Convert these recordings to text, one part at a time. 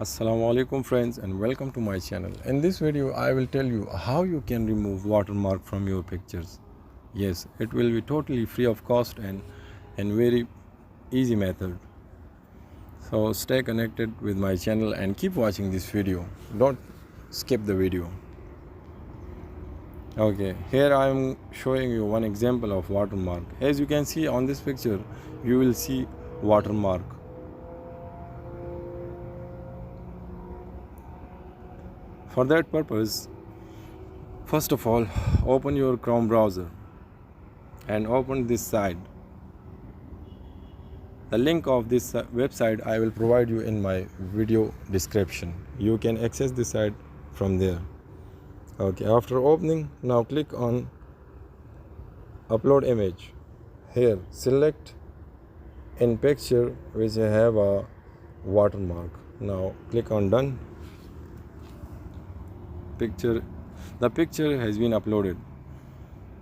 Assalamu alaikum friends, and welcome to my channel. In this video I will tell you how you can remove watermark from your pictures. Yes, it will be totally free of cost and very easy method. So stay connected with my channel and keep watching this video. Don't skip the video. Okay, here I am showing you one example of watermark. As you can see on this picture, you will see watermark. For that purpose, first of all, open your Chrome browser and open this site. The link of this website I will provide you in my video description. You can access this site from there. Okay, after opening, now click on upload image. Here select in picture which have a watermark. Now click on done. The picture has been uploaded.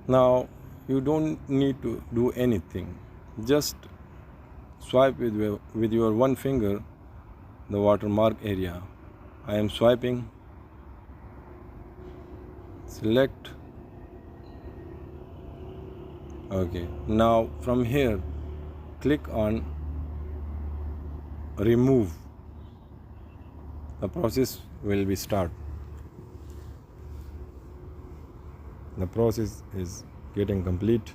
Now you don't need to do anything. Just swipe with your one finger the watermark area. I am swiping. Select. Okay, now from here click on remove. The process will be start. The process is getting complete,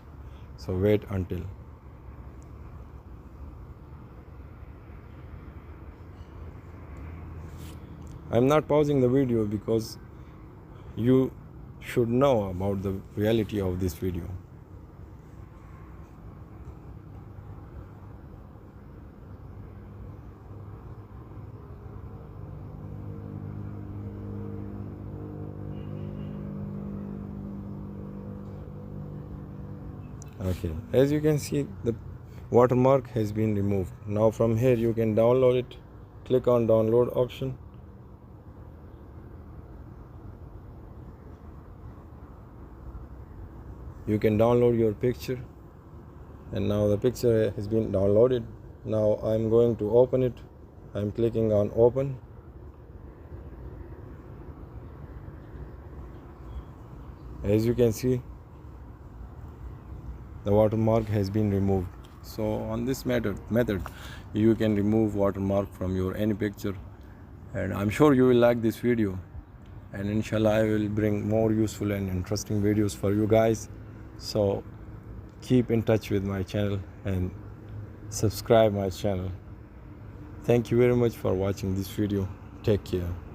so wait until. I'm not pausing the video because you should know about the reality of this video. Okay, as you can see, the watermark has been removed. Now from here you can download it. Click on download option. You can download your picture, and now the picture has been downloaded. Now I'm going to open it. I'm clicking on open. As you can see, the watermark has been removed. So on this method you can remove watermark from your any picture, and I'm sure you will like this video, and inshallah I will bring more useful and interesting videos for you guys. So keep in touch with my channel and subscribe my channel. Thank you very much for watching this video. Take care.